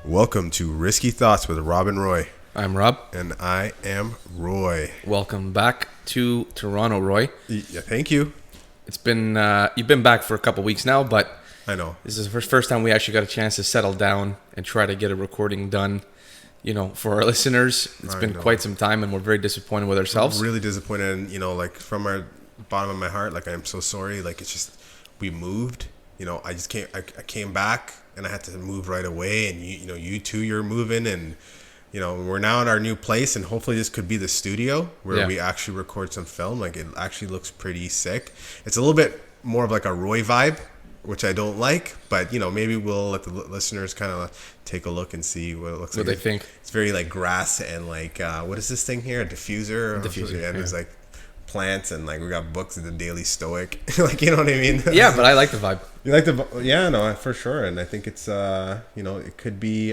Welcome to Risky Thoughts with Rob and Roy. I'm Rob. And I am Roy. Welcome back to Toronto, Roy. Yeah, thank you. It's been you've been back for a couple weeks now, but I know. this is the first time we actually got a chance to settle down and try to get a recording done. You know, for our listeners, it's been quite some time, and we're very disappointed with ourselves. Really disappointed, and like from our bottom of my heart, like I'm so sorry. Like it's just we moved. I just came. I came back, and I had to move right away. And you too, you're moving, and we're now in our new place, and hopefully this could be the studio where we actually record some film. Like it actually looks pretty sick. It's a little bit more of like a Roy vibe, which I don't like, but maybe we'll let the listeners kind of take a look and see what it looks like. What they think. It's very like grass and like what is this thing here? A diffuser. Yeah, and there's like plants and like we got books of the Daily Stoic. Like you know what I mean? Yeah, but I like the vibe. You like the no, for sure, and I think it's it could be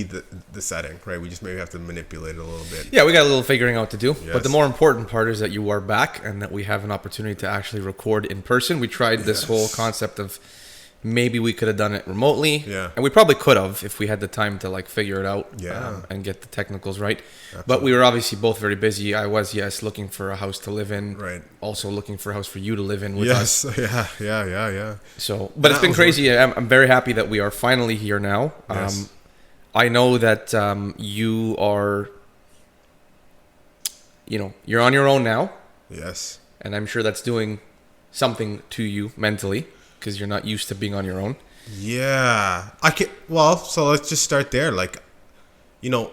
the setting, right? We just maybe have to manipulate it a little bit. Yeah, we got a little figuring out to do. Yes. But the more important part is that you are back and that we have an opportunity to actually record in person. We tried this whole concept of maybe we could have done it remotely. Yeah. And we probably could have if we had the time to like figure it out and get the technicals right. Absolutely. But we were obviously both very busy. I was, looking for a house to live in. Right. Also looking for a house for you to live in with us. Yeah. So, but it's been crazy. I'm very happy that we are finally here now. Yes. I know that you are, you're on your own now. Yes. And I'm sure that's doing something to you mentally because you're not used to being on your own. Yeah. So let's just start there. Like, when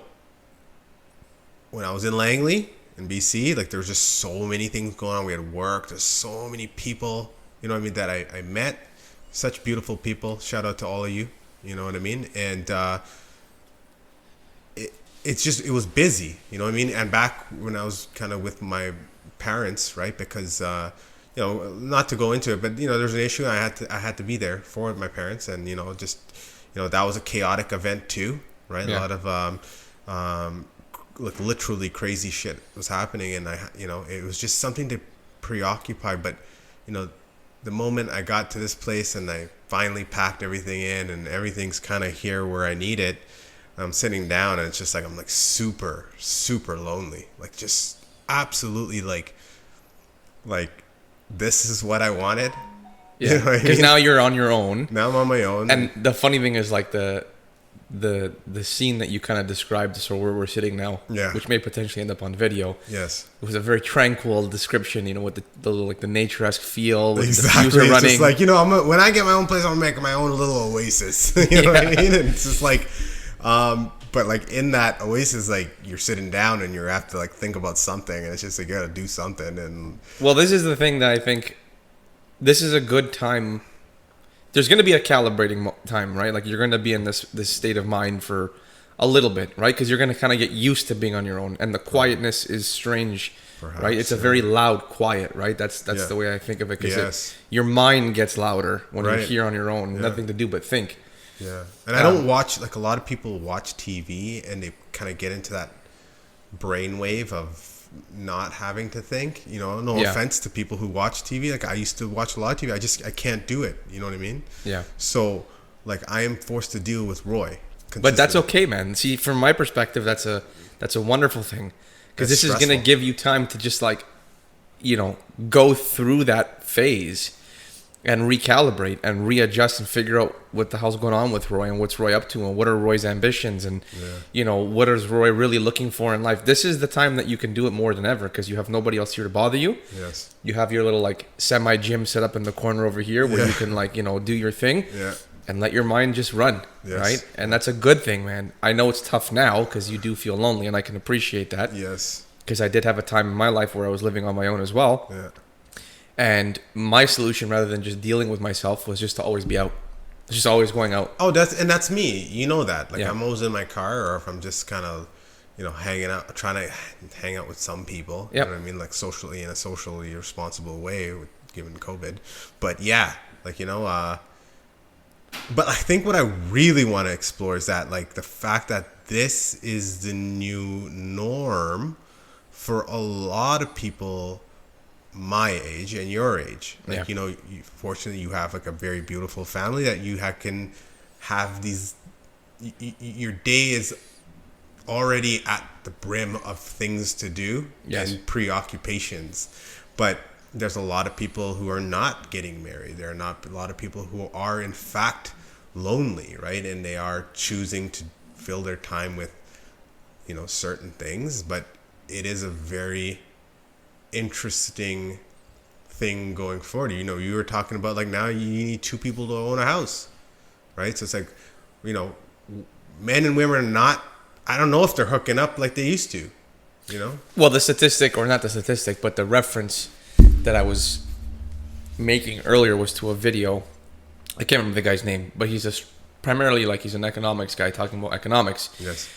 I was in Langley in BC, like there was just so many things going on. We had work. There's so many people, that I met. Such beautiful people. Shout out to all of you. You know what I mean? And, it was busy, and back when I was kind of with my parents, right? Because, not to go into it, but, there's an issue. I had to be there for my parents and, that was a chaotic event too, right? Yeah. A lot of, like literally crazy shit was happening. And it was just something to preoccupy. But, the moment I got to this place and I finally packed everything in and everything's kind of here where I need it, I'm sitting down and it's just like I'm like super, super lonely. Like just absolutely like this is what I wanted. Yeah, because now you're on your own. Now I'm on my own. And the funny thing is like the scene that you kind of described, so where we're sitting now, which may potentially end up on video. Yes, it was a very tranquil description, with the nature-esque feel, with exactly. the diffuser running. It's just like when I get my own place, I'm gonna make my own little oasis. You know what I mean? And it's just like. But like in that oasis, like you're sitting down and you have to like think about something, and it's just like you gotta do something. And well, this is the thing that I think this is a good time. There's going to be a calibrating time, right? Like you're going to be in this state of mind for a little bit, right? Because you're going to kind of get used to being on your own, and the quietness is strange, perhaps, right? It's a very loud quiet, right? That's the way I think of it, because your mind gets louder when you're here on your own, nothing to do but think. Yeah, and I don't watch, like a lot of people watch TV and they kind of get into that brainwave of not having to think, No offense to people who watch TV. Like I used to watch a lot of TV. I can't do it. You know what I mean? Yeah. So like I am forced to deal with Roy. But that's okay, man. See, from my perspective, that's a wonderful thing, because this is going to give you time to just like, go through that phase and recalibrate and readjust and figure out what the hell's going on with Roy and what's Roy up to and what are Roy's ambitions and, what is Roy really looking for in life. This is the time that you can do it more than ever, because you have nobody else here to bother you. Yes. You have your little like semi-gym set up in the corner over here where you can like, do your thing and let your mind just run, right? And that's a good thing, man. I know it's tough now because you do feel lonely, and I can appreciate that. Yes. Because I did have a time in my life where I was living on my own as well. Yeah. And my solution, rather than just dealing with myself, was just to always be out. Just always going out. Oh, that's me. You know that. Like I'm always in my car, or if I'm just kind of, hanging out, trying to hang out with some people. You know what I mean? Like socially, in a socially responsible way, given COVID. But yeah, like but I think what I really want to explore is that like the fact that this is the new norm for a lot of people my age and your age. Like, fortunately you have like a very beautiful family that you can have these. Your day is already at the brim of things to do and preoccupations, but there's a lot of people who are not getting married. There are not a lot of people who are in fact lonely, right? And they are choosing to fill their time with, certain things. But it is a very interesting thing going forward. You were talking about like now you need two people to own a house, right? So it's like, men and women are not, I don't know if they're hooking up like they used to, Well, the statistic, or not the statistic, but the reference that I was making earlier was to a video. I can't remember the guy's name, but he's primarily like he's an economics guy talking about economics. Yes.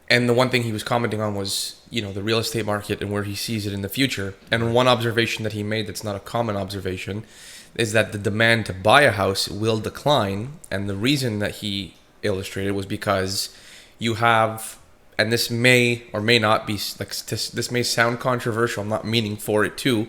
And the one thing he was commenting on was, the real estate market and where he sees it in the future. And one observation that he made that's not a common observation is that the demand to buy a house will decline. And the reason that he illustrated was because you have, and this may or may not be, like, this may sound controversial, I'm not meaning for it to,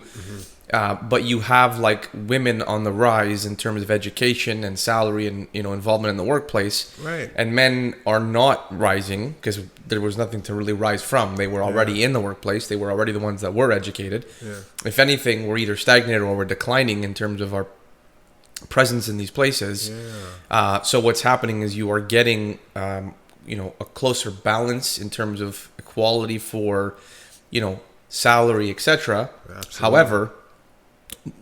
but you have like women on the rise in terms of education and salary and involvement in the workplace, right? And men are not rising because there was nothing to really rise from. They were already in the workplace. They were already the ones that were educated. Yeah. If anything, we're either stagnated or we're declining in terms of our presence in these places. Yeah. So what's happening is you are getting a closer balance in terms of equality for salary, etc. However,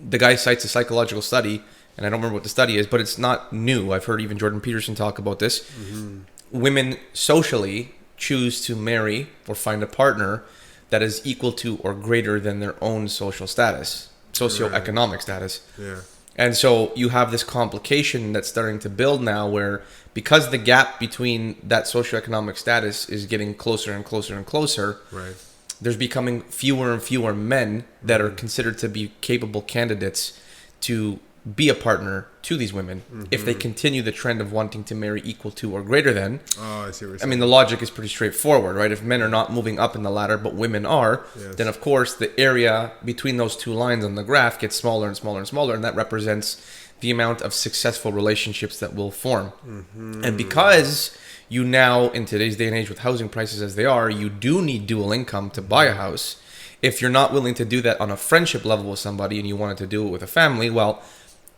the guy cites a psychological study, and I don't remember what the study is, but it's not new. I've heard even Jordan Peterson talk about this. Mm-hmm. Women socially choose to marry or find a partner that is equal to or greater than their own social status, socioeconomic status. Yeah. And so you have this complication that's starting to build now where, because the gap between that socioeconomic status is getting closer and closer and closer, right, there's becoming fewer and fewer men that are considered to be capable candidates to be a partner to these women if they continue the trend of wanting to marry equal to or greater than. Oh, I see what you're saying. I mean, the logic is pretty straightforward, right? If men are not moving up in the ladder, but women are, then of course the area between those two lines on the graph gets smaller and smaller and smaller, and that represents the amount of successful relationships that will form. And because you now, in today's day and age with housing prices as they are, you do need dual income to buy a house. If you're not willing to do that on a friendship level with somebody and you wanted to do it with a family, well,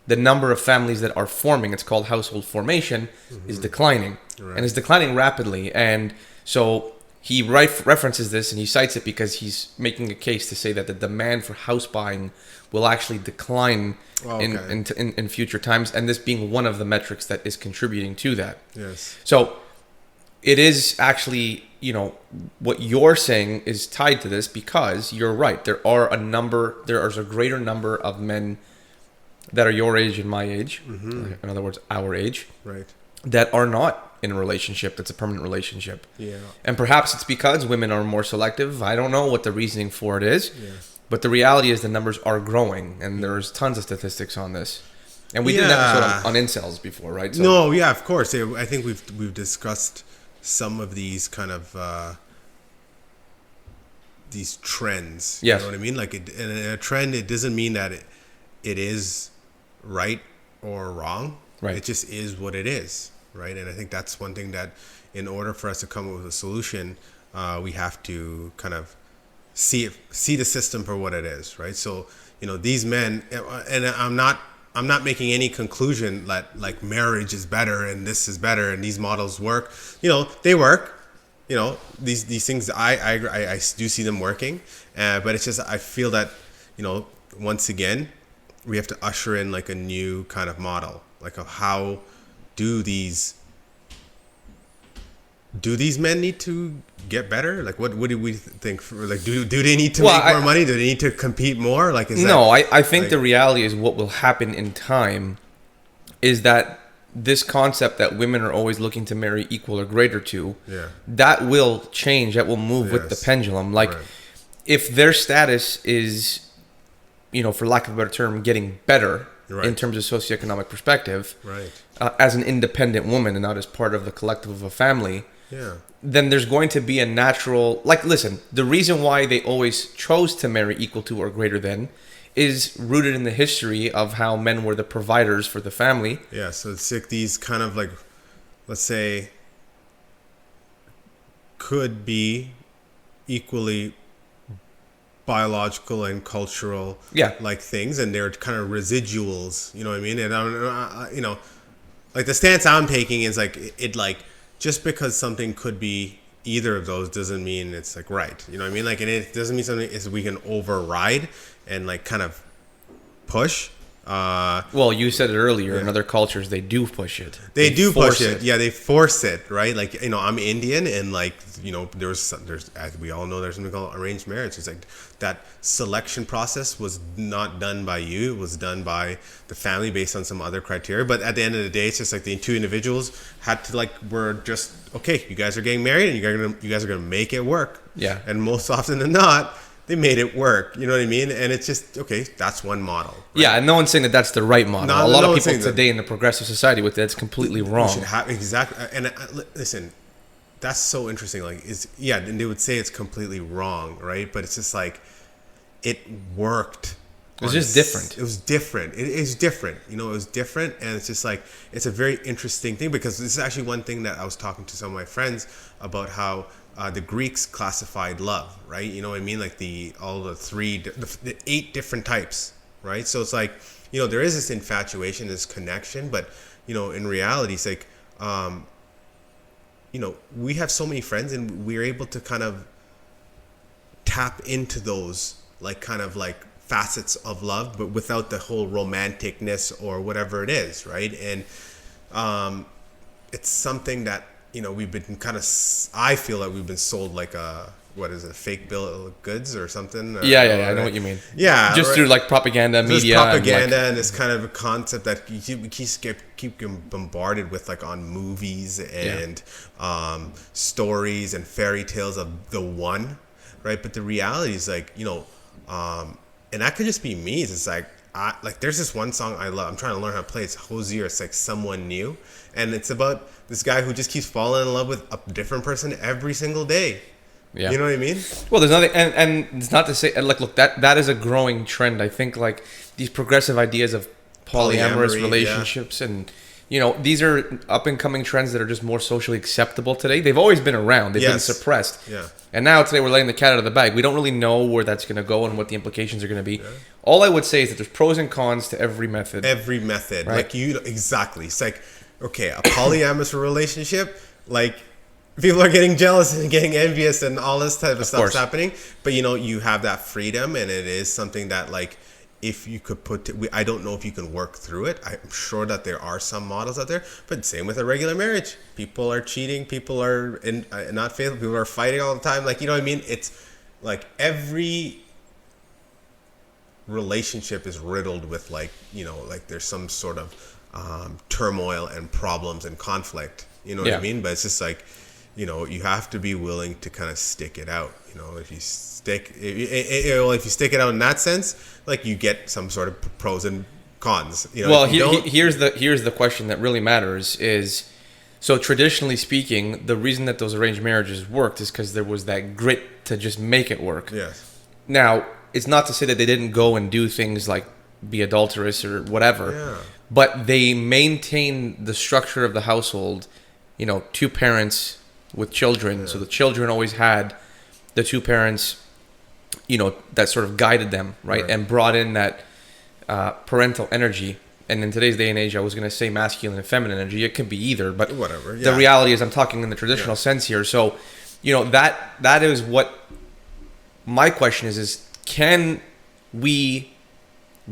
the number of families that are forming, it's called household formation, is declining. Right. And it's declining rapidly. And so he references this and he cites it because he's making a case to say that the demand for house buying will actually decline in future times. And this being one of the metrics that is contributing to that. Yes. So it is actually, what you're saying is tied to this because you're right. There is a greater number of men that are your age and my age, in other words, our age, right, that are not in a relationship that's a permanent relationship. Yeah. And perhaps it's because women are more selective. I don't know what the reasoning for it is, but the reality is the numbers are growing, and there's tons of statistics on this. And we did an episode on incels before, right? So, no, yeah, of course. I think we've discussed some of these kind of these trends. Yes. You know what I mean? Like, in a trend, it doesn't mean that it is right or wrong. Right. It just is what it is, right? And I think that's one thing that, in order for us to come up with a solution, we have to kind of see the system for what it is, right? So, these men, and I'm not making any conclusion that like marriage is better and this is better and these models work. They work. These things I do see them working, but it's just I feel that once again, we have to usher in like a new kind of model, like of how do these men need to get better? Like what do we think? Like do they need to make more money? Do they need to compete more? Like I think the reality is what will happen in time is that this concept that women are always looking to marry equal or greater to, that will change. That will move with the pendulum. Like if their status is, for lack of a better term, getting better in terms of socioeconomic perspective, as an independent woman and not as part of the collective of a family, then there's going to be a natural, listen, the reason why they always chose to marry equal to or greater than is rooted in the history of how men were the providers for the family. Yeah, so it's like these kind of like let's say, could be equally biological and cultural, Yeah. like things, and they're kind of residuals. You know what I mean? And you know, like the stance I'm taking is like it like just because something could be either of those doesn't mean it's like right. You know what I mean? Like, and it doesn't mean something is we can override and like kind of push. Well, you said it earlier. In other cultures, they do push it. They do force push it. Yeah, they force it, right? Like, you know, I'm Indian, and like, you know, there's as we all know, there's something called arranged marriage. It's like that selection process was not done by you; it was done by the family based on some other criteria. But at the end of the day, it's just like the two individuals had to like were just okay. You guys are getting married, and you guys are gonna make it work. Yeah. And most often than not, they made it work. You know what I mean? And it's just, okay, that's one model. Right? Yeah, and no one's saying that that's the right model. No, a lot no of one's people saying today in the progressive society with that's completely wrong. Exactly. And listen, that's so interesting. Like, yeah, and they would say it's completely wrong, right? But it's just like, it worked. It was just different. It was different. It is different. You know, it was different. And it's just like, it's a very interesting thing because this is actually one thing that I was talking to some of my friends about how the Greeks classified love, right? You know what I mean? Like the 8 different types, right? So it's like, you know, there is this infatuation, this connection, but, you know, in reality, it's like, you know, we have so many friends and we're able to kind of tap into those, like, kind of like facets of love, but without the whole romanticness or whatever it is, right? And it's something that, you know, we've been kind of, I feel like we've been sold like a, what is it, a fake bill of goods or something? Yeah, I know what you mean. Yeah. Just through like propaganda, media. There's propaganda and this kind of a concept that we keep getting bombarded with, like on movies and stories and fairy tales of the one, right? But the reality is like, you know, and that could just be me. It's like, there's this one song I love. I'm trying to learn how to play. It's Hosier. It's like Someone New. And it's about this guy who just keeps falling in love with a different person every single day. Yeah. You know what I mean? Well, there's nothing, and it's not to say, like, look, that is a growing trend. I think, like, these progressive ideas of polyamorous relationships and, you know, these are up-and-coming trends that are just more socially acceptable today. They've always been around. They've been suppressed. Yeah. And now today we're letting the cat out of the bag. We don't really know where that's going to go and what the implications are going to be. Yeah. All I would say is that there's pros and cons to every method. Every method. Right? Like, exactly. It's like, okay, a polyamorous relationship, like, people are getting jealous and getting envious and all this type of stuff's happening. But, you know, you have that freedom, and it is something that, like, if you could I don't know if you can work through it. I'm sure that there are some models out there, but same with a regular marriage. People are cheating. People are not faithful. People are fighting all the time. Like, you know what I mean? It's like every relationship is riddled with, like, you know, like there's some sort of turmoil and problems and conflict. You know what I mean? But it's just like, you know, you have to be willing to kind of stick it out. You know, if you stick it out in that sense, like, you get some sort of pros and cons. You know, well, here's the question that really matters is, so traditionally speaking, the reason that those arranged marriages worked is because there was that grit to just make it work. Yes. Now, it's not to say that they didn't go and do things like be adulterous or whatever, but they maintained the structure of the household. You know, 2 parents with children, so the children always had the 2 parents, you know, that sort of guided them, right? And brought in that parental energy. And in today's day and age, I was going to say masculine and feminine energy. It could be either, but whatever. The reality is I'm talking in the traditional sense here. So, you know, that is what my question is can we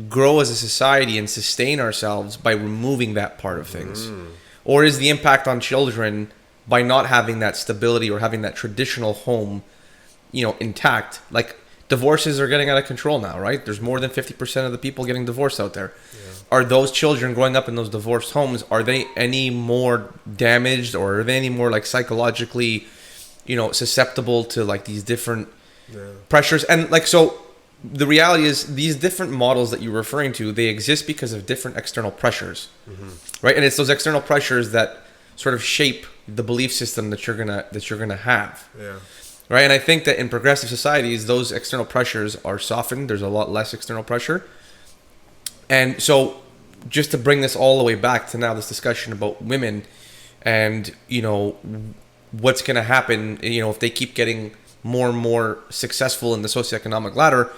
grow as a society and sustain ourselves by removing that part of things? Or is the impact on children by not having that stability or having that traditional home, you know, intact? Like, divorces are getting out of control now, right? There's more than 50% of the people getting divorced out there. Are those children growing up in those divorced homes, are they any more damaged, or are they any more, like, psychologically, you know, susceptible to, like, these different pressures? And, like, so the reality is these different models that you're referring to, they exist because of different external pressures, right? And it's those external pressures that sort of shape the belief system that you're gonna have, right? And I think that in progressive societies, those external pressures are softened. There's a lot less external pressure, and so just to bring this all the way back to now this discussion about women and what's going to happen, if they keep getting more and more successful in the socioeconomic ladder.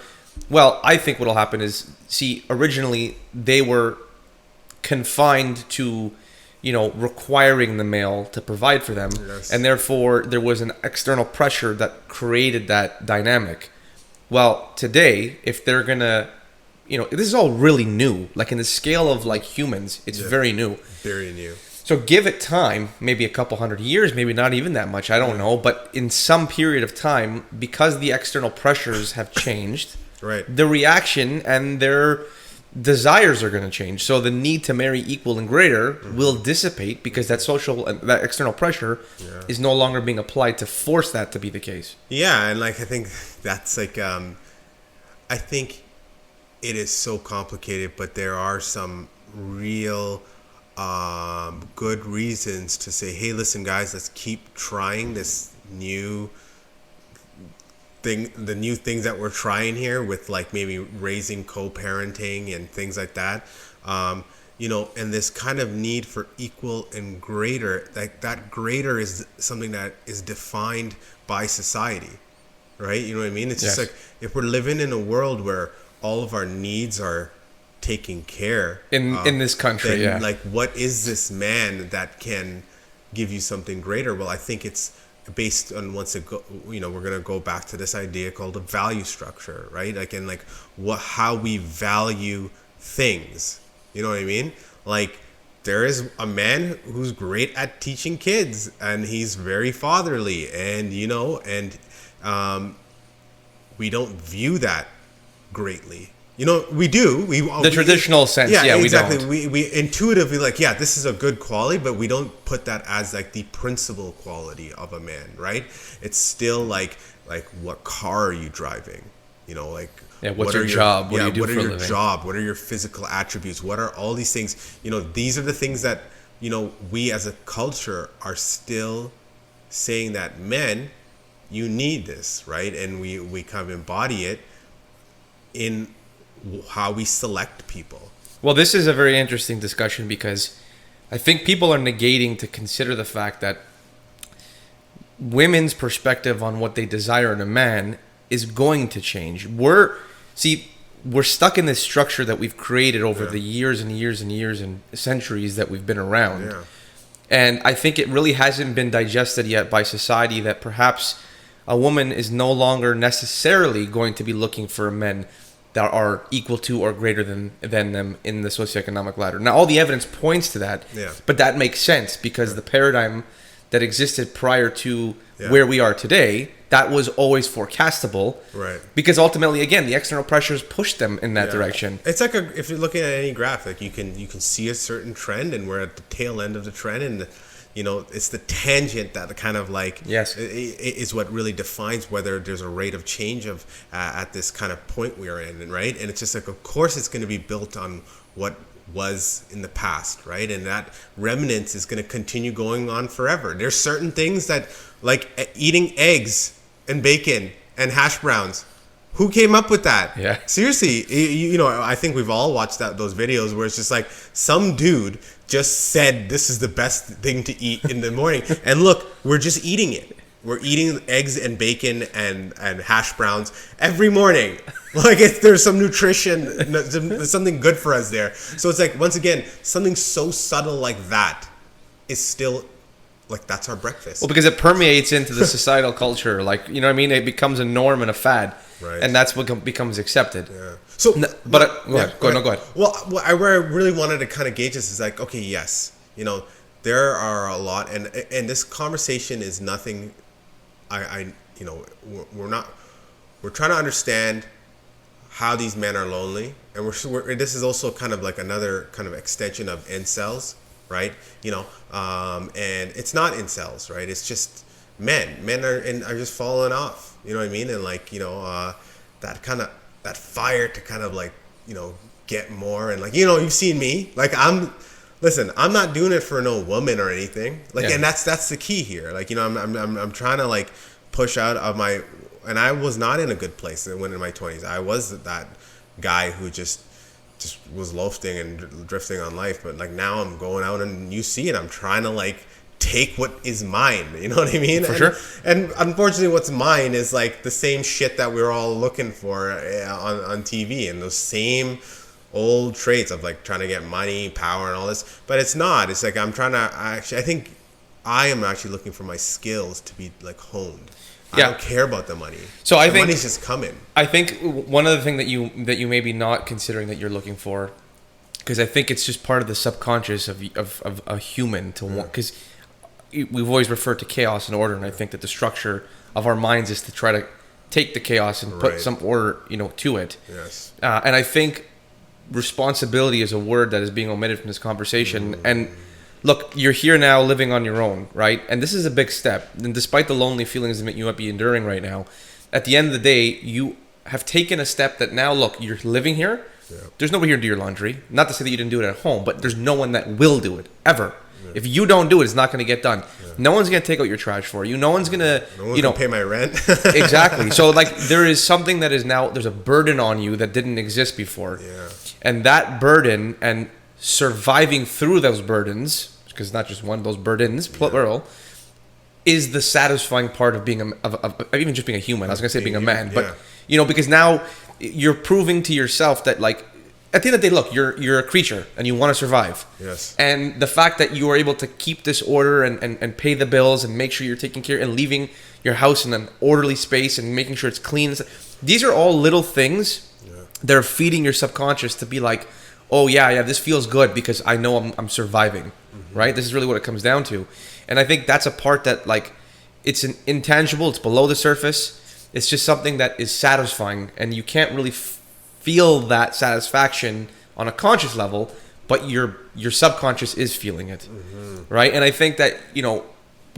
Well, I think what'll happen is, see, originally they were confined to, requiring the male to provide for them. Yes. And therefore there was an external pressure that created that dynamic. Well, today, if they're going to, this is all really new. Like in the scale of like humans, it's very new. Very new. So give it time, maybe a couple hundred years, maybe not even that much, I don't know. But in some period of time, because the external pressures have changed, right, the reaction and their desires are going to change. So the need to marry equal and greater will dissipate, because that social and that external pressure is no longer being applied to force that to be the case. Yeah, and like I think that's like I think it is so complicated, but there are some real good reasons to say, hey, listen, guys, let's keep trying this new thing, the new things that we're trying here with like maybe raising co-parenting and things like that. And this kind of need for equal and greater, like that greater is something that is defined by society, right? You know what I mean? It's just like, if we're living in a world where all of our needs are taken care in this country, then, like, what is this man that can give you something greater? Well, I think it's based on, once it go, we're going to go back to this idea called a value structure, right? Like, and like how we value things, you know what I mean? Like, there is a man who's great at teaching kids, and he's very fatherly, and we don't view that greatly. We do. The traditional sense, we exactly. don't. We intuitively like, this is a good quality, but we don't put that as like the principal quality of a man, right? It's still like what car are you driving? What's your job? What do you do what are for a your living? job? What are your physical attributes? What are all these things? These are the things that we as a culture are still saying that men, you need this, right? And we kind of embody it in how we select people. Well, this is a very interesting discussion, because I think people are negating to consider the fact that women's perspective on what they desire in a man is going to change. We're stuck in this structure that we've created over the years and years and years and centuries that we've been around. Yeah. And I think it really hasn't been digested yet by society that perhaps a woman is no longer necessarily going to be looking for men that are equal to or greater than them in the socioeconomic ladder. Now, all the evidence points to that, but that makes sense, because the paradigm that existed prior to where we are today, that was always forecastable, right? Because ultimately, again, the external pressures pushed them in that direction. It's like if you're looking at any graph, like you can see a certain trend, and we're at the tail end of the trend, and it's the tangent that kind of like is what really defines whether there's a rate of change of at this kind of point we are in, right? And it's just like, of course, it's going to be built on what was in the past, right? And that remnants is going to continue going on forever. There's certain things that, like eating eggs and bacon and hash browns. Who came up with that? Yeah. Seriously, I think we've all watched those videos where it's just like some dude just said this is the best thing to eat in the morning, and look, we're just eating it. We're eating eggs and bacon and hash browns every morning. Like, there's some nutrition, there's something good for us there. So it's like, once again, something so subtle like that is still like, that's our breakfast. Well, because it permeates into the societal culture, like, you know what I mean? It becomes a norm and a fad, right? And that's what becomes accepted. Yeah. So, go ahead. Well, where I really wanted to kind of gauge this is like, okay, yes, there are a lot, and this conversation is nothing. We're trying to understand how these men are lonely, and this is also kind of like another kind of extension of incels, right? And it's not incels, right? It's just men are just falling off, you know what I mean? And like, that fire to kind of like, get more, and like, you've seen me, like, I'm not doing it for no woman or anything, like, and that's the key here. Like, I'm trying to like push out of my, and I was not in a good place when in my 20s. I was that guy who just was loafing and drifting on life, but like now I'm going out, and you see it, I'm trying to like take what is mine. You know what I mean? For sure. And unfortunately, what's mine is like the same shit that we're all looking for on TV, and those same old traits of like trying to get money, power, and all this. But it's not. It's like I think I am actually looking for my skills to be like honed. I don't care about the money. So I think money's just coming. I think one other thing that you may be not considering that you're looking for, because I think it's just part of the subconscious of a human to want. Because we've always referred to chaos and order, and I think that the structure of our minds is to try to take the chaos and put some order, to it. Yes. And I think responsibility is a word that is being omitted from this conversation. And look, you're here now living on your own, right? And this is a big step. And despite the lonely feelings that you might be enduring right now, at the end of the day, you have taken a step that now, look, you're living here. Yeah. There's nobody here to do your laundry. Not to say that you didn't do it at home, but there's no one that will do it, ever. Yeah. If you don't do it, it's not going to get done. Yeah. No one's going to take out your trash for you. No one's going to, pay my rent. Exactly. So, like, there is something that is now, there's a burden on you that didn't exist before. Yeah. And that burden and surviving through those burdens, because it's not just one of those burdens, plural, is the satisfying part of being of even just being a human. I was gonna say being a man, but because now you're proving to yourself that, like, at the end of the day, look, you're a creature and you want to survive. Yes. And the fact that you are able to keep this order and pay the bills and make sure you're taking care and leaving your house in an orderly space and making sure it's clean, these are all little things that are feeding your subconscious to be like, oh yeah, this feels good because I know I'm surviving, right? This is really what it comes down to. And I think that's a part that, like, it's an intangible, it's below the surface. It's just something that is satisfying, and you can't really feel that satisfaction on a conscious level, but your subconscious is feeling it, right? And I think that,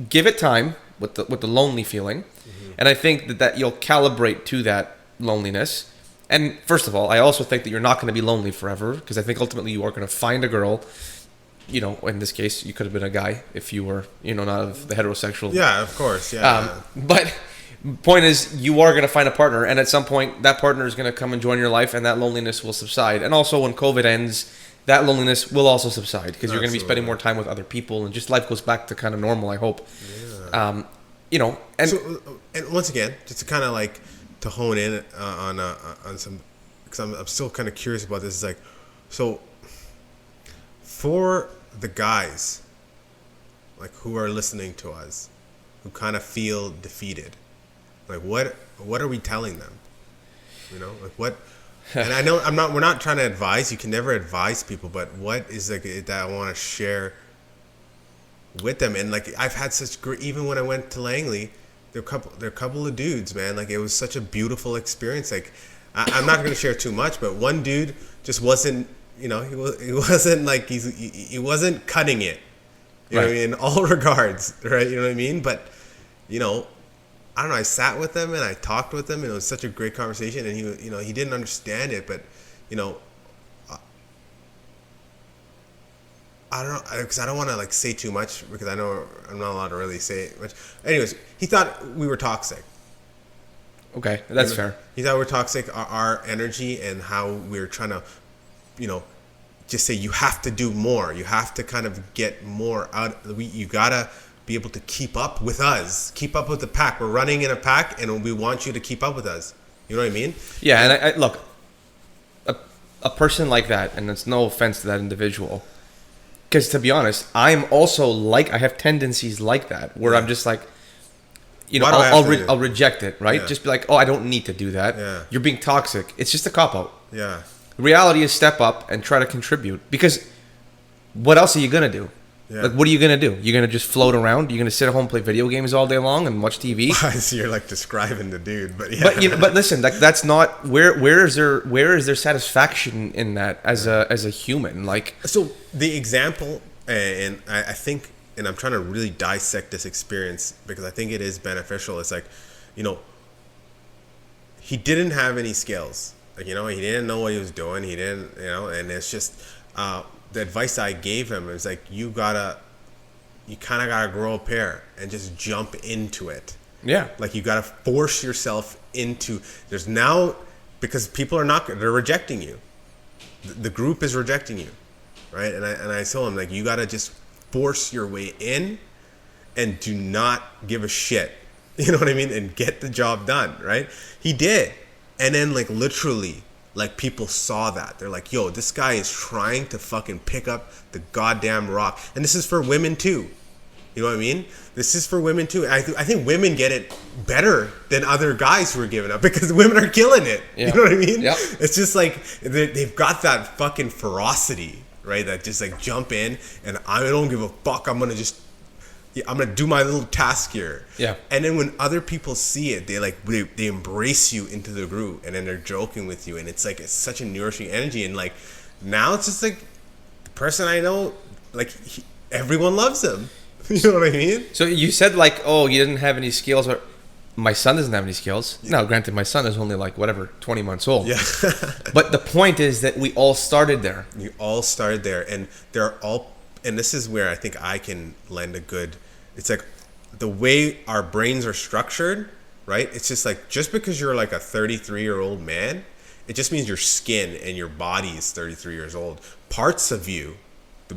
give it time with the lonely feeling, and I think that you'll calibrate to that loneliness. And first of all, I also think that you're not going to be lonely forever, because I think ultimately you are going to find a girl. In this case, you could have been a guy if you were, not of the heterosexual. Yeah, of course. Yeah. But point is, you are going to find a partner, and at some point, that partner is going to come and join your life, and that loneliness will subside. And also, when COVID ends, that loneliness will also subside, because you're going to be spending more time with other people, and just life goes back to kind of normal, I hope. Yeah. And once again, just to kind of like to hone in on some, because I'm still kind of curious about this. Is like, so for the guys, like, who are listening to us, who kind of feel defeated, like, what are we telling them? Like, what? And I know we're not trying to advise. You can never advise people, but what is like that I want to share with them? And like, I've had such great, even when I went to Langley, there are a couple of dudes, man. Like, it was such a beautiful experience. Like, I'm not going to share too much, but one dude just wasn't, he wasn't like, he wasn't cutting it, you know what I mean, in all regards, right? You know what I mean? But, I don't know, I sat with him and I talked with him, and it was such a great conversation, and he didn't understand it, but, I don't know, because I don't want to like say too much, because I know I'm not allowed to really say much. Anyways, he thought we were toxic. Okay, that's fair. He thought we were toxic, our energy, and how we're trying to, just say you have to do more. You have to kind of get more out. You gotta be able to keep up with us, keep up with the pack. We're running in a pack, and we want you to keep up with us. You know what I mean? Yeah, and I look, a person like that, and it's no offense to that individual, because to be honest, I'm also like, I have tendencies like that, where I'm just like, I'll reject it, right? Yeah. Just be like, oh, I don't need to do that. Yeah. You're being toxic. It's just a cop-out. Yeah. The reality is step up and try to contribute, because what else are you going to do? Yeah. Like, what are you going to do? You're going to just float around? You're going to sit at home, play video games all day long and watch TV? So you're like describing the dude, but yeah. But listen, like, that's not, where is there satisfaction in that as a human? Like, so the example, and I think, and I'm trying to really dissect this experience because I think it is beneficial. It's like, he didn't have any skills. Like, he didn't know what he was doing. He didn't, and it's just, the advice I gave him is like, you kind of gotta grow a pair and just jump into it. Yeah. Like, you gotta force yourself into, there's now, because people they're rejecting you. The group is rejecting you. Right. And I told him, like, you gotta just force your way in and do not give a shit. You know what I mean? And get the job done, right? He did. And then like literally, like people saw that. They're like, yo, this guy is trying to fucking pick up the goddamn rock. And this is for women too. You know what I mean? This is for women too. I think women get it better than other guys who are giving up because women are killing it. Yeah. You know what I mean? Yep. It's just like they've got that fucking ferocity, right? That just like jump in and I don't give a fuck. I'm going to do my little task here. Yeah. And then when other people see it, they embrace you into the group and then they're joking with you. And it's like, it's such a nourishing energy. And like, now it's just like the person I know, like everyone loves him. You know what I mean? So you said like, oh, you didn't have any skills. Or my son doesn't have any skills. Yeah. Now, granted, my son is only like 20 months old. Yeah. But the point is that we all started there. You all started there, and they're all. And this is where I think I can lend a good. It's like the way our brains are structured, right? It's just like just because you're like a 33-year-old man, it just means your skin and your body is 33 years old. Parts of you,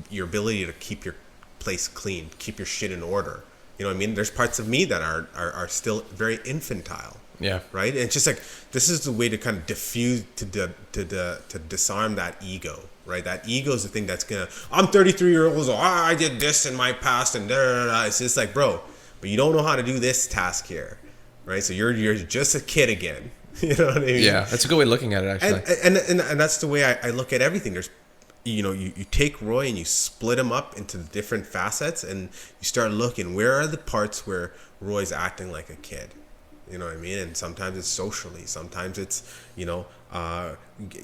your ability to keep your place clean, keep your shit in order. You know what I mean? There's parts of me that are still very infantile. Yeah. Right? And it's just like this is the way to kind of diffuse to disarm that ego. Right? That ego is the thing that's gonna. I'm 33 years old. So I did this in my past, and da da da. It's just like, bro, but you don't know how to do this task here, right? So you're just a kid again. You know what I mean? Yeah, that's a good way of looking at it, actually. And that's the way I look at everything. There's, you take Roy and you split him up into the different facets, and you start looking where are the parts where Roy's acting like a kid. You know what I mean? And sometimes it's socially, sometimes it's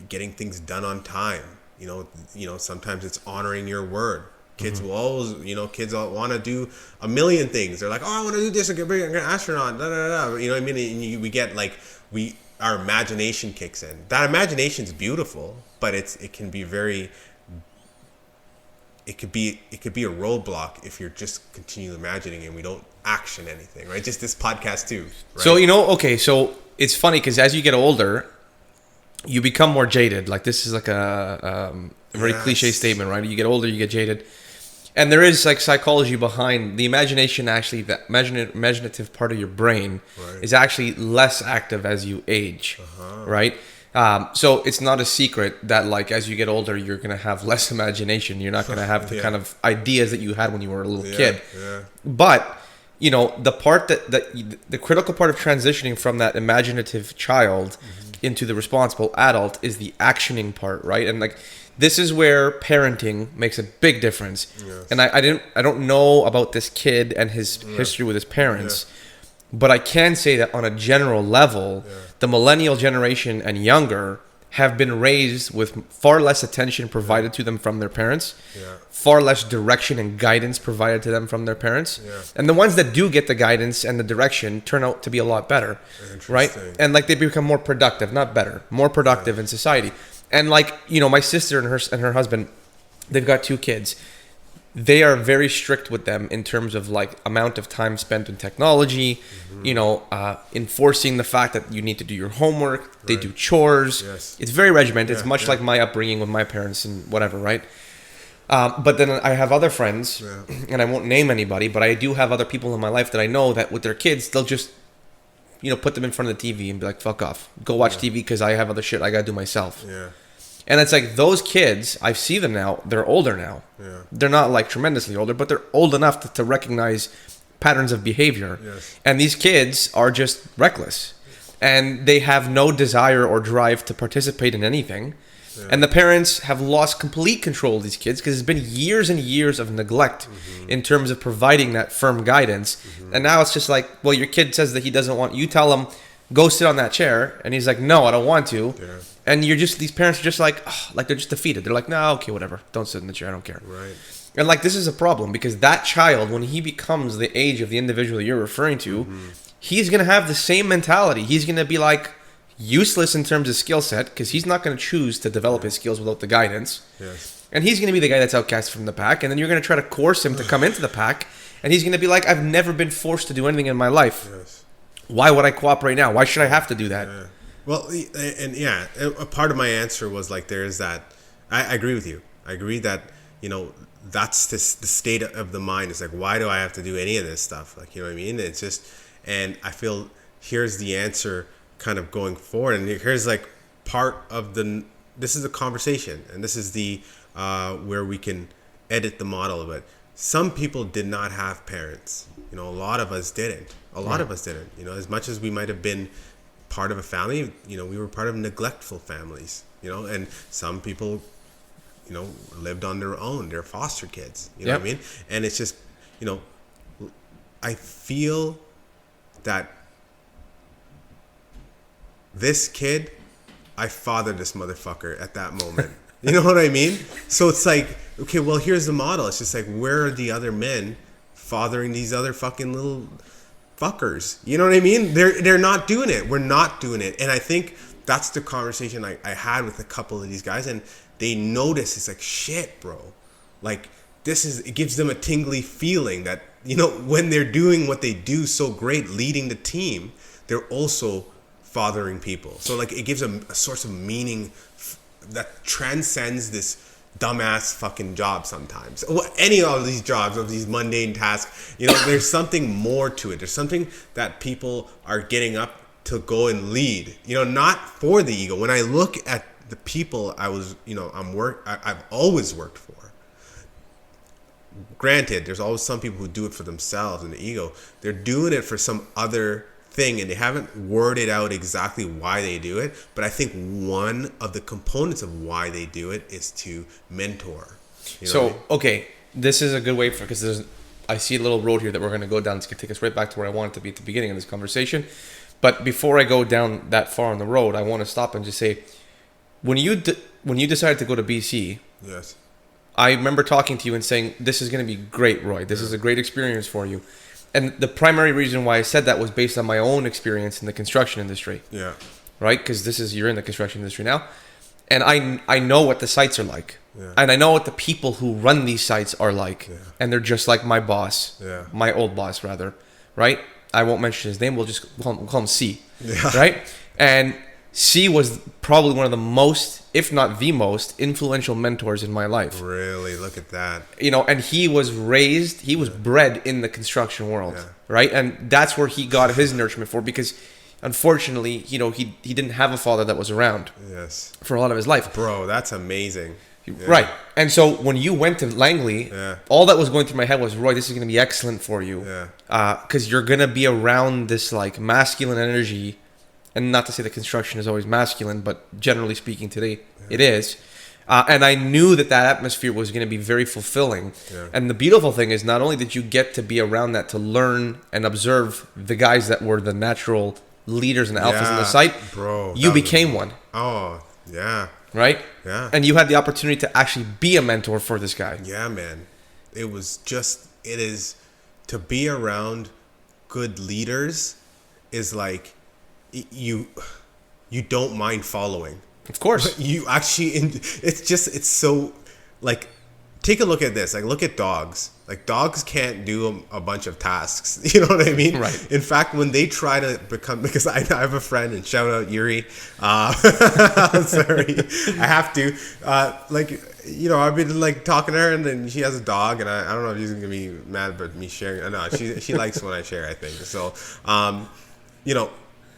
getting things done on time. You know, sometimes it's honoring your word. Kids will always, kids want to do a million things. They're like, oh, I want to do this and be an astronaut. Da, da, da. You know what I mean? And we get like our imagination kicks in. That imagination is beautiful, but it can be very. It could be a roadblock if you're just continually imagining and we don't action anything, right? Just this podcast too. Right? So so it's funny because as you get older, you become more jaded. Like this is like a very cliche statement, right? You get older, you get jaded, and there is like psychology behind the imagination. Actually, the imaginative part of your brain is actually less active as you age, right? So it's not a secret that like as you get older, you're gonna have less imagination. You're not gonna have the kind of ideas that you had when you were a little kid. Yeah. But the part that the critical part of transitioning from that imaginative child into the responsible adult is the actioning part, right? And like this is where parenting makes a big difference. Yes. And I don't know about this kid and his history with his parents, but I can say that on a general level, the millennial generation and younger have been raised with far less attention provided to them from their parents, far less direction and guidance provided to them from their parents. And the ones that do get the guidance and the direction turn out to be a lot better, right? And like they become more productive, not better, more productive in society. And like, my sister and her husband, they've got 2 kids. They are very strict with them in terms of like amount of time spent in technology, enforcing the fact that you need to do your homework. They do chores. It's very regimented. It's much like my upbringing with my parents and whatever, right? But then I have other friends, and I won't name anybody, but I do have other people in my life that I know that with their kids, they'll just, put them in front of the TV and be like, fuck off. Go watch TV because I have other shit I got to do myself. Yeah. And it's like those kids, I see them now, they're older now. Yeah. They're not like tremendously older, but they're old enough to recognize patterns of behavior. Yes. And these kids are just reckless. And they have no desire or drive to participate in anything. Yeah. And the parents have lost complete control of these kids because it's been years and years of neglect in terms of providing that firm guidance. And now it's just like, well, your kid says that he doesn't want, you tell him, go sit on that chair. And he's like, no, I don't want to. Yeah. And these parents are just like they're just defeated. They're like, no, okay, whatever. Don't sit in the chair. I don't care. Right. And like, this is a problem because that child, when he becomes the age of the individual you're referring to, he's going to have the same mentality. He's going to be like useless in terms of skill set because he's not going to choose to develop his skills without the guidance. Yes. And he's going to be the guy that's outcast from the pack. And then you're going to try to coerce him to come into the pack. And he's going to be like, I've never been forced to do anything in my life. Yes. Why would I cooperate now? Why should I have to do that? Yeah. Well, and a part of my answer was like, there is that. I agree with you. I agree that that's the state of the mind. It's like, why do I have to do any of this stuff? Like, you know what I mean? It's just, and I feel here's the answer kind of going forward. And here's like part of this is a conversation, and this is the, where we can edit the model of it. Some people did not have parents. You know, a lot of us didn't. A lot of us didn't. You know, as much as we might have been part of a family, you know, we were part of neglectful families, you know, and some people, you know, lived on their own. They're foster kids. You know what I mean? And it's just, you know, I feel that this kid, I fathered this motherfucker at that moment. You know what I mean? So it's like, okay, well, here's the model. It's just like, where are the other men fathering these other fucking little fuckers? You know what I mean? They're not doing it. We're not doing it. And I think that's the conversation I had with a couple of these guys, and they notice, it's like, shit, bro. Like, it gives them a tingly feeling that, you know, when they're doing what they do so great, leading the team, they're also fathering people. So like, it gives them a source of meaning that transcends this dumbass fucking job sometimes. Any of these jobs, of these mundane tasks, you know, there's something more to it. There's something that people are getting up to go and lead, you know, not for the ego. When I look at the people I've always worked for, granted, there's always some people who do it for themselves and the ego. They're doing it for some other thing, and they haven't worded out exactly why they do it, but I think one of the components of why they do it is to mentor. You know what I mean? Okay, this is a good way because I see a little road here that we're going to go down. It's going to take us right back to where I wanted to be at the beginning of this conversation. But before I go down that far on the road, I want to stop and just say, when you decided to go to BC, yes, I remember talking to you and saying, this is going to be great, Roy. This is a great experience for you. And the primary reason why I said that was based on my own experience in the construction industry. Yeah. Right? Because you're in the construction industry now. And I know what the sites are like. Yeah. And I know what the people who run these sites are like. Yeah. And they're just like my boss. Yeah. My old boss, rather. Right? I won't mention his name. We'll just call him C. Yeah. Right? And C was probably one of the most, if not the most, influential mentors in my life. Really? Look at that. You know, and he was bred in the construction world, right? And that's where he got his nourishment for, because unfortunately, you know, he didn't have a father that was around for a lot of his life. Bro, that's amazing. Yeah. Right. And so when you went to Langley, all that was going through my head was, Roy, this is going to be excellent for you. Because you're going to be around this like masculine energy. And not to say that construction is always masculine, but generally speaking today, it is. And I knew that atmosphere was going to be very fulfilling. Yeah. And the beautiful thing is, not only did you get to be around that to learn and observe the guys that were the natural leaders and alphas in the site, bro, you became one. Oh, yeah. Right? Yeah. And you had the opportunity to actually be a mentor for this guy. Yeah, man. It is to be around good leaders is like, you don't mind following. Of course. You actually, it's so, like, take a look at this. Like, look at dogs. Like, dogs can't do a bunch of tasks. You know what I mean? Right. In fact, when they try to become, because I have a friend, and shout out Yuri. I'm sorry. I have to. Like, you know, I've been like talking to her, and then she has a dog, and I don't know if she's going to be mad about me sharing. No, she likes when I share, I think. So, you know,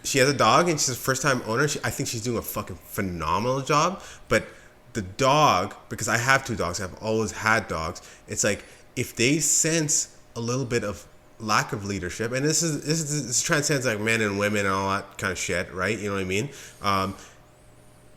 she has a dog, and she's a first-time owner. I think she's doing a fucking phenomenal job. But the dog, because I have two dogs, I've always had dogs. It's like, if they sense a little bit of lack of leadership, and this transcends like men and women and all that kind of shit, right? You know what I mean?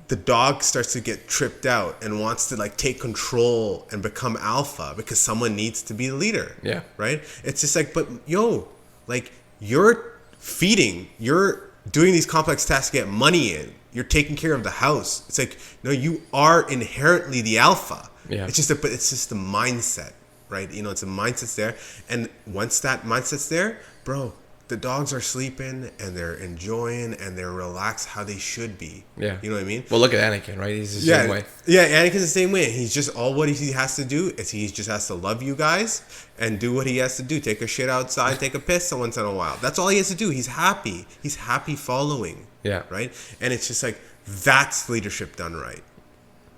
The dog starts to get tripped out and wants to like take control and become alpha because someone needs to be the leader. Yeah. Right? It's just like, but yo, like, you're feeding, you're doing these complex tasks to get money in, you're taking care of the house. It's like, no, you are inherently the alpha. Yeah. It's just the mindset, right? You know, it's a mindset's there. And once that mindset's there, bro, the dogs are sleeping and they're enjoying and they're relaxed how they should be. Yeah. You know what I mean? Well, look at Anakin, right? He's the same way. Yeah, Anakin's the same way. He's just, all what he has to do is he just has to love you guys and do what he has to do. Take a shit outside, take a piss once in a while. That's all he has to do. He's happy. He's happy following. Yeah. Right? And it's just like, that's leadership done right.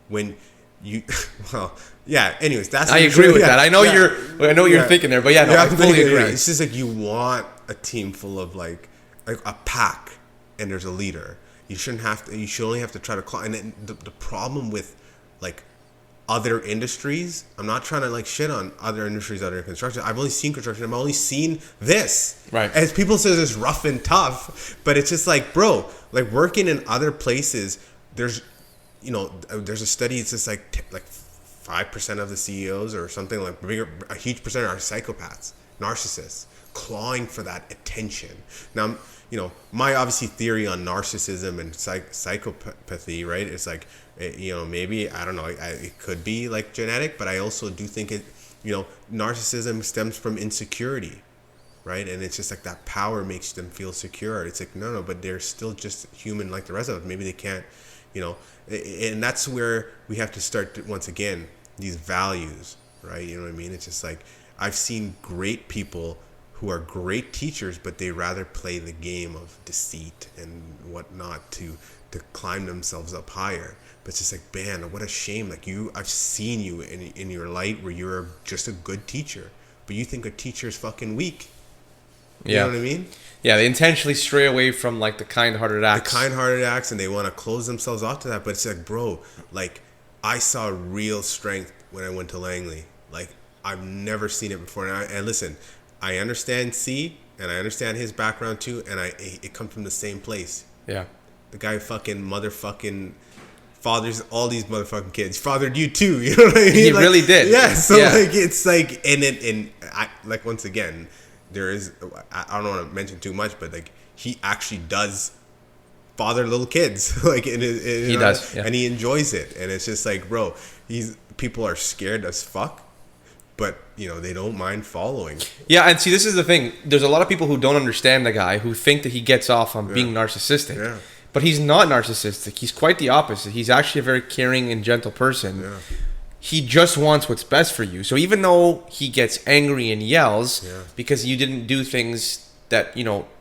When you well, yeah, anyways, that's I agree with that. I know what you're thinking there, but yeah, no, I fully agree. It's just like you want a team full of like a pack, and there's a leader. You shouldn't have to. You should only have to try to climb. And then the problem with like other industries, I'm not trying to like shit on other industries, other construction. I've only seen construction. I've only seen this. Right. As people say, it's rough and tough, but it's just like, bro, like working in other places. There's a study. It's just like 5% of the CEOs or something like a huge percent are psychopaths, narcissists, clawing for that attention. Now, my obviously theory on narcissism and psychopathy, right? It's like, maybe, I don't know, it could be like genetic, but I also do think narcissism stems from insecurity, right? And it's just like that power makes them feel secure. It's like, no, but they're still just human like the rest of us. Maybe they can't, and that's where we have to start once again, these values, right? You know what I mean? It's just like, I've seen great people who are great teachers, but they rather play the game of deceit and whatnot to climb themselves up higher. But it's just like, man, what a shame. Like I've seen you in your light where you're just a good teacher, but you think a teacher is fucking weak. You know what I mean? Yeah, they intentionally stray away from like the kind-hearted acts. And they want to close themselves off to that. But it's like, bro, like I saw real strength when I went to Langley. Like I've never seen it before. And listen, I understand C, and I understand his background too, and it comes from the same place. Yeah. The guy fucking motherfucking fathers all these motherfucking kids. Fathered you too, you know what I mean? He like, really did. Yeah, so like it's like and I like once again, there is I don't want to mention too much, but like he actually does father little kids. Like he does, yeah. And he enjoys it. And it's just like, bro, people are scared as fuck. But, they don't mind following. Yeah, and see, this is the thing. There's a lot of people who don't understand the guy, who think that he gets off on being narcissistic. Yeah. But he's not narcissistic. He's quite the opposite. He's actually a very caring and gentle person. Yeah. He just wants what's best for you. So even though he gets angry and yells because you didn't do things that,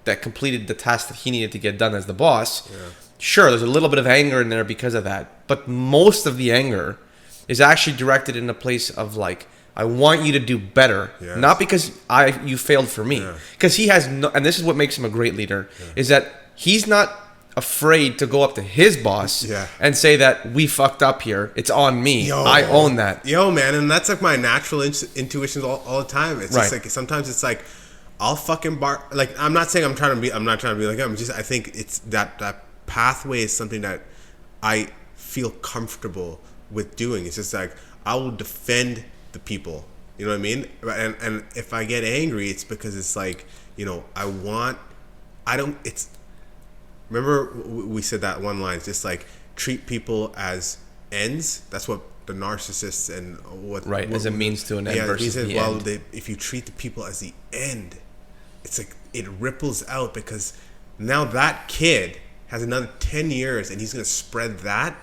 that completed the task that he needed to get done as the boss, sure, there's a little bit of anger in there because of that. But most of the anger is actually directed in a place of like, I want you to do better, not because you failed for me. Because he has no, and this is what makes him a great leader, is that he's not afraid to go up to his boss and say that we fucked up here. It's on me. I own that. Man, and that's like my natural intuitions all the time. It's just like sometimes it's like I'll fucking like I'm not saying I'm not trying to be like him. I think it's that pathway is something that I feel comfortable with doing. It's just like I will defend the people, you know what I mean? And if I get angry, it's because it's like, remember we said that one line, it's just like treat people as ends. That's what the narcissists and as a means to an end versus the end. If you treat the people as the end, it's like it ripples out, because now that kid has another 10 years and he's going to spread that.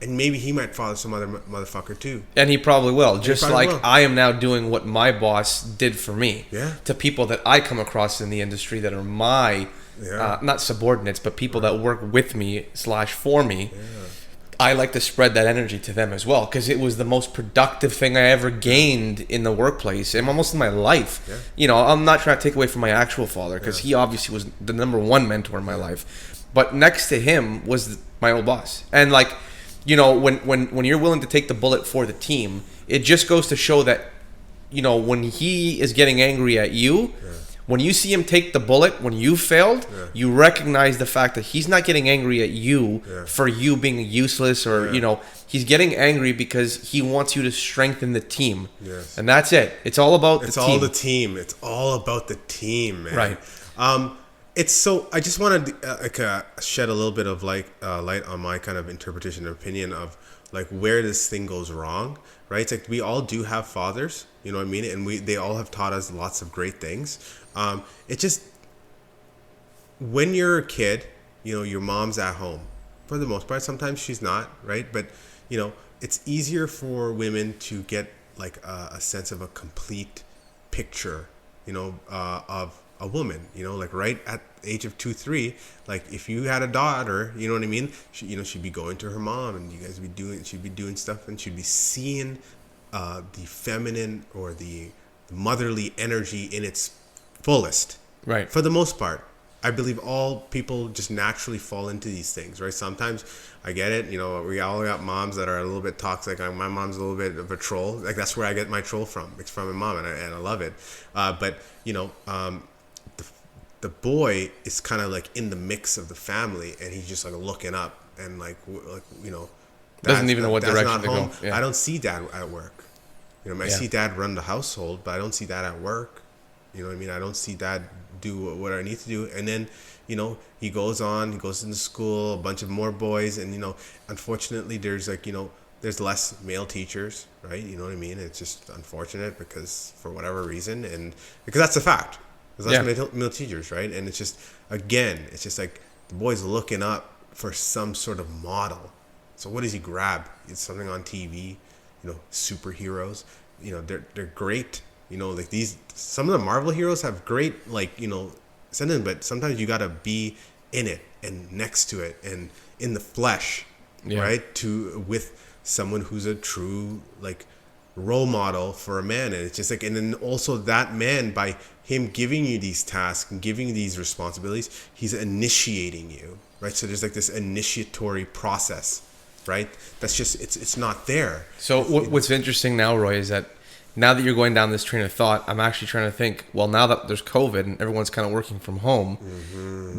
And maybe he might follow some other motherfucker too. And he probably will. Just like I am now doing what my boss did for me. Yeah. To people that I come across in the industry that are my, not subordinates, but people that work with me / for me. Yeah. I like to spread that energy to them as well, because it was the most productive thing I ever gained in the workplace and almost in my life. Yeah. I'm not trying to take away from my actual father, because he obviously was the number one mentor in my life. But next to him was my old boss. And like, when you're willing to take the bullet for the team, it just goes to show that, when he is getting angry at you, when you see him take the bullet, when you failed, you recognize the fact that he's not getting angry at you for you being useless or, he's getting angry because he wants you to strengthen the team. Yes. And that's it. It's all about the team. It's all about the team, man. Right. It's so. I just want to shed a little bit of light on my kind of interpretation and opinion of like where this thing goes wrong, right? It's like we all do have fathers, you know what I mean, and they all have taught us lots of great things. It just when you're a kid, your mom's at home for the most part. Sometimes she's not, right? But it's easier for women to get like a sense of a complete picture, of a woman, like right at the age of 2, 3, like if you had a daughter, you know what I mean? She'd be going to her mom and she'd be doing stuff and she'd be seeing the feminine or the motherly energy in its fullest. Right. For the most part. I believe all people just naturally fall into these things, right? Sometimes I get it. We all got moms that are a little bit toxic. My mom's a little bit of a troll. Like that's where I get my troll from. It's from my mom, and I love it. But the boy is kind of like in the mix of the family, and he's just like looking up and doesn't even know what direction to go. Yeah. I don't see dad at work. I see dad run the household, but I don't see dad at work. You know what I mean? I don't see dad do what I need to do. And then, he goes into school, a bunch of more boys. And, unfortunately, there's there's less male teachers, right? You know what I mean? It's just unfortunate because for whatever reason. And because that's a fact. There's less male teachers, right? And it's just, again, it's just like the boy's looking up for some sort of model. So what does he grab? It's something on TV, superheroes. They're great. Like some of the Marvel heroes have great, sentiment, but sometimes you gotta be in it and next to it and in the flesh, right? With someone who's a true, role model for a man. And it's just and then also that man, by him giving you these tasks and giving you these responsibilities, he's initiating you, right? So there's this initiatory process, right? That's just, it's not there. So what's interesting now, Roy, is that now that you're going down this train of thought, I'm actually trying to think, well, now that there's COVID and everyone's kind of working from home,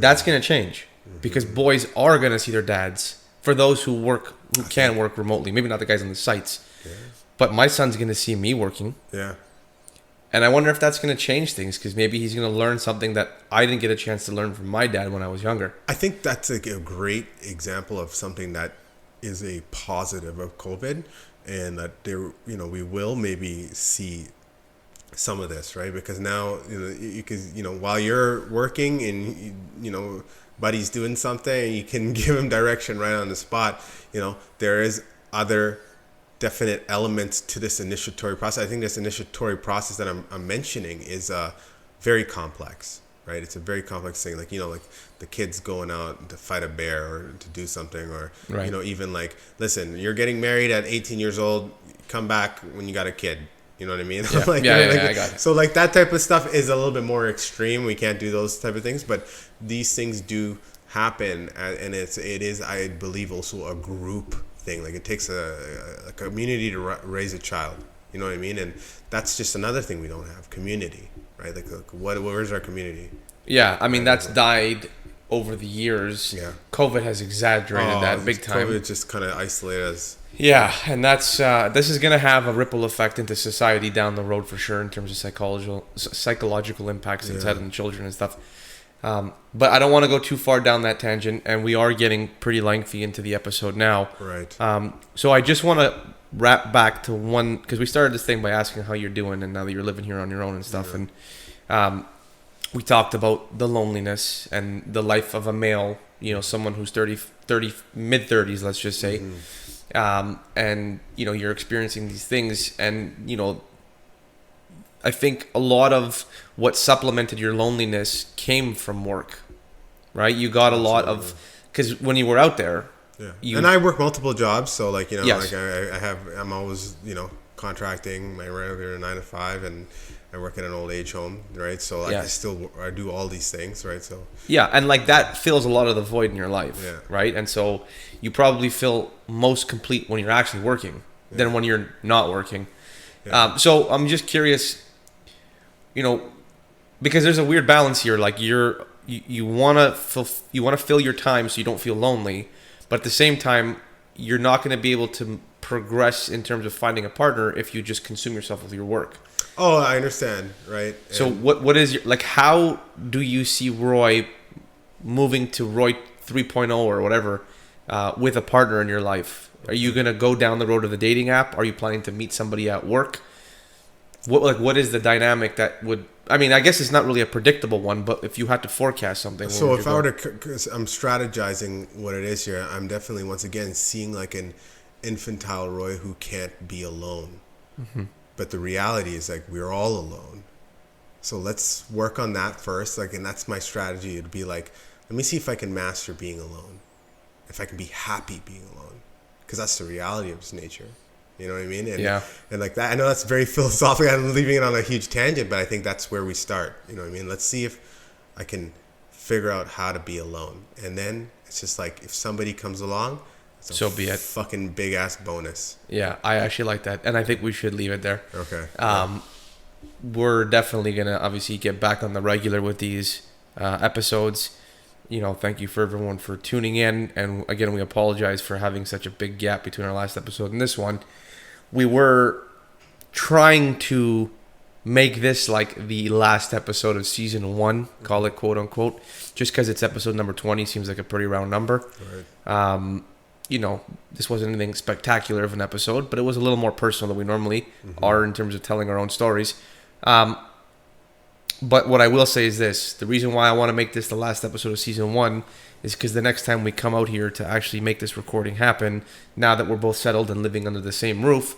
that's going to change because boys are going to see their dads. For those who can work remotely, maybe not the guys on the sites, but my son's going to see me working. Yeah. And I wonder if that's going to change things because maybe he's going to learn something that I didn't get a chance to learn from my dad when I was younger. I think that's a great example of something that is a positive of COVID. And that we will maybe see some of this, right? Because now, while you're working and, buddy's doing something, you can give him direction right on the spot. There is other definite elements to this initiatory process. I think this initiatory process that I'm mentioning is very complex, right? It's a very complex thing. Like the kids going out to fight a bear or to do something, or, right. Even listen, you're getting married at 18 years old, come back when you got a kid. You know what I mean? Yeah. I got it. So that type of stuff is a little bit more extreme. We can't do those type of things, but these things do happen. And it is, I believe, also a group thing. Like it takes a community to raise a child. You know what I mean? And that's just another thing we don't have, community, right? Where's our community? Yeah, I mean, that's died over the years. Yeah. COVID has exaggerated that big time. COVID just kind of isolated us. Yeah, and that's this is going to have a ripple effect into society down the road for sure in terms of psychological impacts inside on children and stuff. But I don't want to go too far down that tangent, and we are getting pretty lengthy into the episode now. Right. So I just want to wrap back to one, because we started this thing by asking how you're doing, and now that you're living here on your own and stuff, and we talked about the loneliness and the life of a male, someone who's 30 mid-30s, let's just say. And, you're experiencing these things. And, I think a lot of what supplemented your loneliness came from work, right? You got a lot of, because when you were out there. Yeah. And I work multiple jobs. So yes. I'm always, contracting my regular 9 to 5, and I work in an old age home, right? So I do all these things, right? So and that fills a lot of the void in your life, right? And so you probably feel most complete when you're actually working than when you're not working. Yeah. So I'm just curious, because there's a weird balance here. Like you want to fill your time so you don't feel lonely, but at the same time, you're not going to be able to progress in terms of finding a partner if you just consume yourself with your work. Oh, I understand, right? So what is your, how do you see Roy moving to Roy 3.0 or whatever with a partner in your life? Are you going to go down the road of the dating app? Are you planning to meet somebody at work? What is the dynamic that would, I mean, I guess it's not really a predictable one, but if you had to forecast something. So if I were to, because I'm strategizing what it is here, I'm definitely, once again, seeing an infantile Roy who can't be alone. Mm-hmm. But the reality is we're all alone, So let's work on that first. Like, and that's my strategy. It'd be like, let me see if I can master being alone. If I can be happy being alone. Because that's the reality of its nature. You know what I mean? And, Yeah. And like that, I know that's very philosophical. I'm leaving it on a huge tangent, but I think that's where we start. You know what I mean? Let's see if I can figure out how to be alone. And then it's just like, if somebody comes along, it's a So be it. fucking big ass bonus. Yeah, I actually like that. And I think we should leave it there. Okay. We're definitely going to obviously get back on the regular with these episodes. You know, thank you for everyone for tuning in. And again, we apologize for having such a big gap between our last episode and this one. We were trying to make this like the last episode of season 1, call it quote unquote, just because it's episode number 20 seems like a pretty round number. Right. You know, this wasn't anything spectacular of an episode, but it was a little more personal than we normally are in terms of telling our own stories. But what I will say is this: the reason why I want to make this the last episode of season 1 is because the next time we come out here to actually make this recording happen, now that we're both settled and living under the same roof,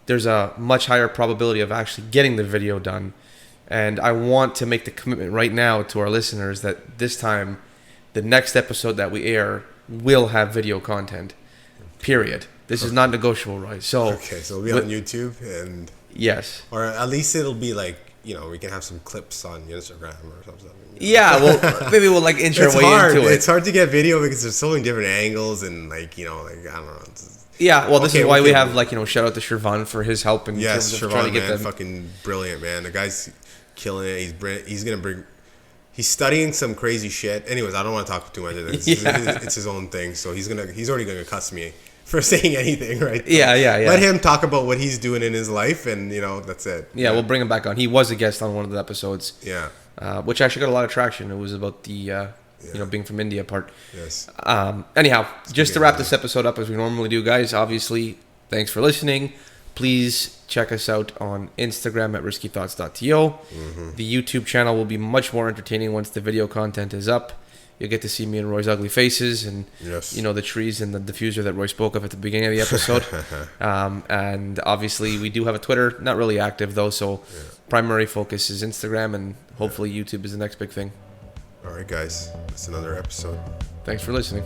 there's a much higher probability of actually getting the video done. And I want to make the commitment right now to our listeners that this time, the next episode that we air will have video content. Period. This is not negotiable, right? So Okay, so it'll be on YouTube, and yes, or at least it'll be like, you know, we can have some clips on Instagram or something. yeah. Well, maybe we'll like inch our It's way hard. into it. It's hard to get video because there's so many different angles and like, you know, like I don't know. Yeah, well, this Okay, is why okay. we have like, you know, shout out to Shervan for his help in Yes, terms of Siobhan, trying to get man, them. fucking brilliant, man. The guy's killing it. He's gonna bring. He's studying some crazy shit. Anyways, I don't want to talk too much of this. Yeah. It's his own thing, so he's already gonna cuss me for saying anything, right? Yeah. Let him talk about what he's doing in his life, and you know that's it. Yeah, we'll bring him back on. He was a guest on one of the episodes. Yeah. Which actually got a lot of traction. It was about the you know, being from India part. Yes. Anyhow, just to wrap this episode up as we normally do, guys. Obviously, thanks for listening. Please check us out on Instagram at riskythoughts.to. The YouTube channel will be much more entertaining once the video content is up. You'll get to see me and Roy's ugly faces and, you know, the trees and the diffuser that Roy spoke of at the beginning of the episode. And obviously, we do have a Twitter. Not really active, though, so primary focus is Instagram, and hopefully YouTube is the next big thing. All right, guys. That's another episode. Thanks for listening.